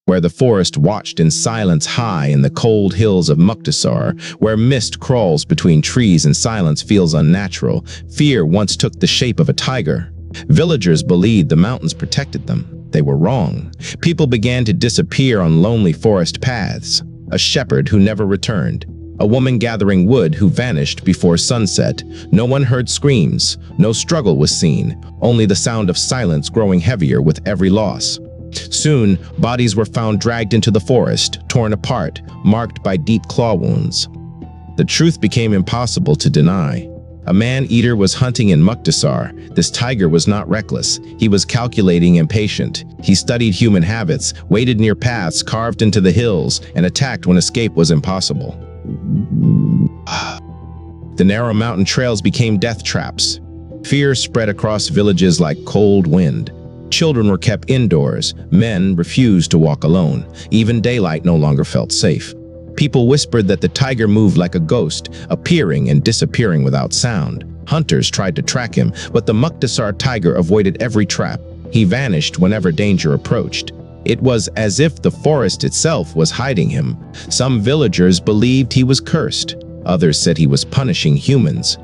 where the forest watched in silence high in the cold hills of Muktesar, where mist crawls between trees and silence feels unnatural. Fear once took the shape of a tiger. Villagers believed the mountains protected them. They were wrong. People began to disappear on lonely forest paths. A shepherd who never returned. A woman gathering wood who vanished before sunset. No one heard screams. No struggle was seen. Only the sound of silence growing heavier with every loss. Soon, bodies were found dragged into the forest, torn apart, marked by deep claw wounds. The truth became impossible to deny. A man-eater was hunting in Muktesar. This tiger was not reckless. He was calculating and patient. He studied human habits, waited near paths carved into the hills, and attacked when escape was impossible. The narrow mountain trails became death traps. Fear spread across villages like cold wind. Children were kept indoors. Men refused to walk alone. Even daylight no longer felt safe. People whispered that the tiger moved like a ghost, appearing and disappearing without sound. Hunters tried to track him, but the Muktesar tiger avoided every trap. He vanished whenever danger approached. It was as if the forest itself was hiding him. Some villagers believed he was cursed. Others said he was punishing humans.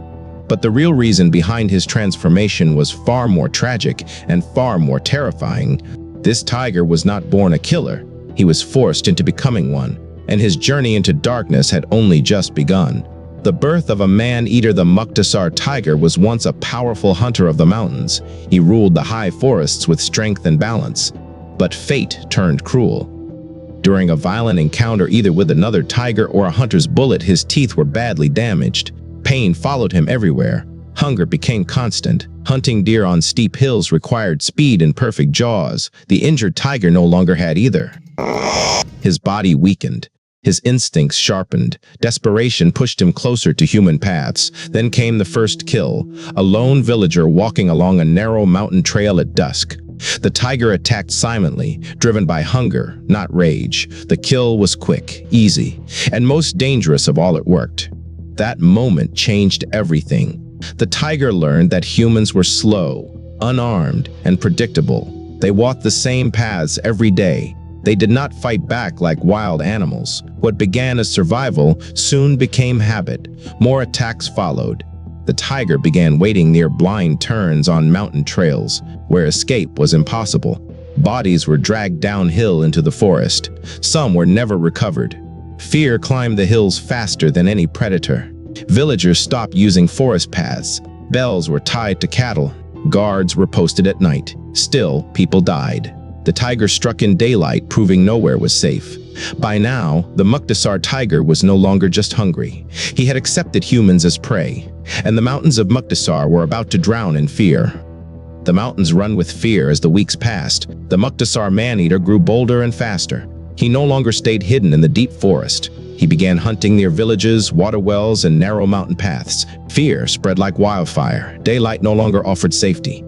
But the real reason behind his transformation was far more tragic and far more terrifying. This tiger was not born a killer. He was forced into becoming one, and his journey into darkness had only just begun. The birth of a man-eater, the Muktesar tiger, was once a powerful hunter of the mountains. He ruled the high forests with strength and balance. But fate turned cruel. During a violent encounter either with another tiger or a hunter's bullet, his teeth were badly damaged. Pain followed him everywhere. Hunger became constant. Hunting deer on steep hills required speed and perfect jaws. The injured tiger no longer had either. His body weakened. His instincts sharpened. Desperation pushed him closer to human paths. Then came the first kill, a lone villager walking along a narrow mountain trail at dusk. The tiger attacked silently, driven by hunger, not rage. The kill was quick, easy, and most dangerous of all. It worked. That moment changed everything. The tiger learned that humans were slow, unarmed, and predictable. They walked the same paths every day. They did not fight back like wild animals. What began as survival soon became habit. More attacks followed. The tiger began waiting near blind turns on mountain trails, where escape was impossible. Bodies were dragged downhill into the forest. Some were never recovered. Fear climbed the hills faster than any predator. Villagers stopped using forest paths. Bells were tied to cattle. Guards were posted at night. Still, people died. The tiger struck in daylight, proving nowhere was safe. By now, the Muktesar tiger was no longer just hungry. He had accepted humans as prey, and the mountains of Muktesar were about to drown in fear. The mountains run with fear as the weeks passed. The Muktesar man-eater grew bolder and faster. He no longer stayed hidden in the deep forest. He began hunting near villages, water wells, and narrow mountain paths. Fear spread like wildfire. Daylight no longer offered safety.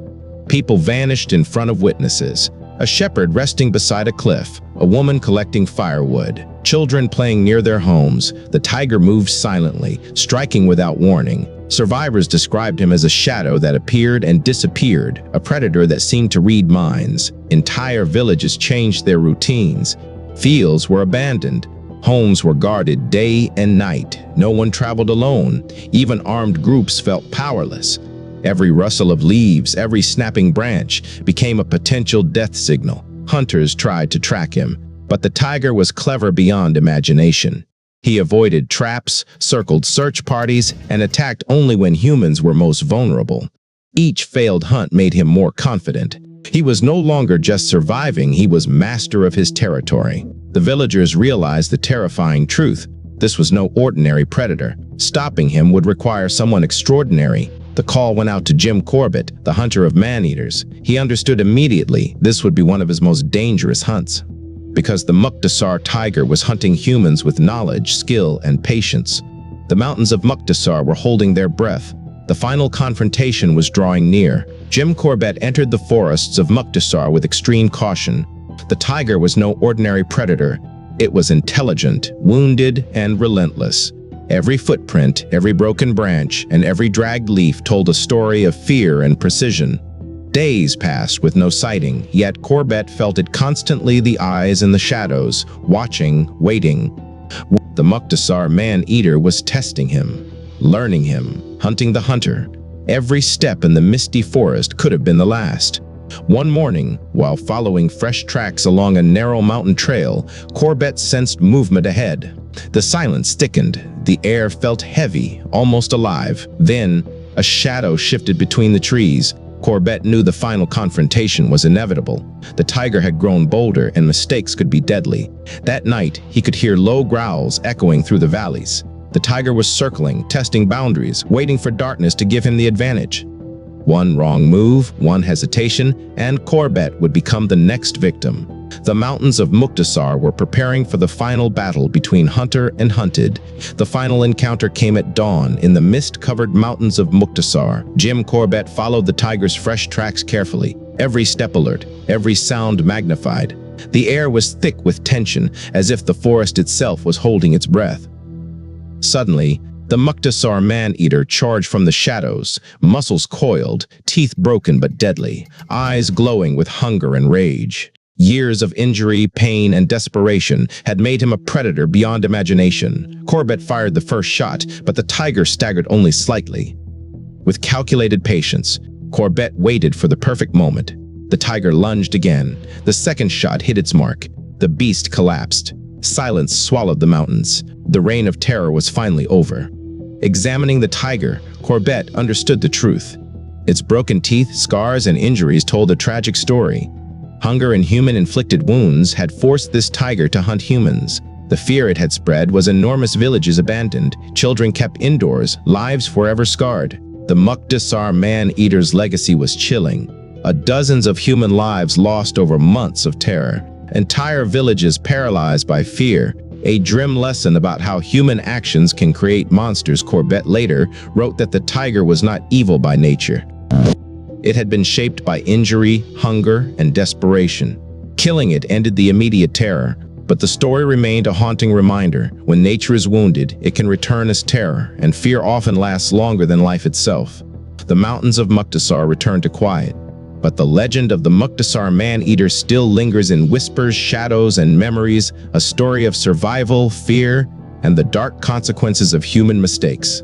People vanished in front of witnesses. A shepherd resting beside a cliff, a woman collecting firewood, children playing near their homes. The tiger moved silently, striking without warning. Survivors described him as a shadow that appeared and disappeared, a predator that seemed to read minds. Entire villages changed their routines. Fields were abandoned. Homes were guarded day and night. No one traveled alone. Even armed groups felt powerless. Every rustle of leaves, every snapping branch became a potential death signal. Hunters tried to track him, but the tiger was clever beyond imagination. He avoided traps, circled search parties, and attacked only when humans were most vulnerable. Each failed hunt made him more confident. He was no longer just surviving, he was master of his territory. The villagers realized the terrifying truth. This was no ordinary predator. Stopping him would require someone extraordinary. The call went out to Jim Corbett, the hunter of man-eaters. He understood immediately this would be one of his most dangerous hunts. Because the Muktesar tiger was hunting humans with knowledge, skill, and patience. The mountains of Muktesar were holding their breath. The final confrontation was drawing near. Jim Corbett entered the forests of Muktesar with extreme caution. The tiger was no ordinary predator. It was intelligent, wounded, and relentless. Every footprint, every broken branch, and every dragged leaf told a story of fear and precision. Days passed with no sighting, yet Corbett felt it constantly, the eyes in the shadows, watching, waiting. The Muktesar Man-Eater was testing him, learning him, hunting the hunter. Every step in the misty forest could have been the last. One morning, while following fresh tracks along a narrow mountain trail, Corbett sensed movement ahead. The silence thickened. The air felt heavy, almost alive. Then, a shadow shifted between the trees. Corbett knew the final confrontation was inevitable. The tiger had grown bolder, and mistakes could be deadly. That night, he could hear low growls echoing through the valleys. The tiger was circling, testing boundaries, waiting for darkness to give him the advantage. One wrong move, one hesitation, and Corbett would become the next victim. The mountains of Muktesar were preparing for the final battle between hunter and hunted. The final encounter came at dawn in the mist-covered mountains of Muktesar. Jim Corbett followed the tiger's fresh tracks carefully, every step alert, every sound magnified. The air was thick with tension, as if the forest itself was holding its breath. Suddenly, the Muktesar Man-Eater charged from the shadows, muscles coiled, teeth broken but deadly, eyes glowing with hunger and rage. Years of injury, pain, and desperation had made him a predator beyond imagination. Corbett fired the first shot, but the tiger staggered only slightly. With calculated patience, Corbett waited for the perfect moment. The tiger lunged again. The second shot hit its mark. The beast collapsed. Silence swallowed the mountains. The reign of terror was finally over. Examining the tiger, Corbett understood the truth. Its broken teeth, scars, and injuries told a tragic story. Hunger and human-inflicted wounds had forced this tiger to hunt humans. The fear it had spread was enormous villages abandoned, children kept indoors, lives forever scarred. The Muktesar Man-Eater's legacy was chilling. Dozens of human lives lost over months of terror. Entire villages paralyzed by fear. A grim lesson about how human actions can create monsters. Corbett later wrote that the tiger was not evil by nature. It had been shaped by injury, hunger, and desperation. Killing it ended the immediate terror, but the story remained a haunting reminder. When nature is wounded, it can return as terror, and fear often lasts longer than life itself. The mountains of Muktesar returned to quiet, but the legend of the Muktesar Man-Eater still lingers in whispers, shadows, and memories, a story of survival, fear, and the dark consequences of human mistakes.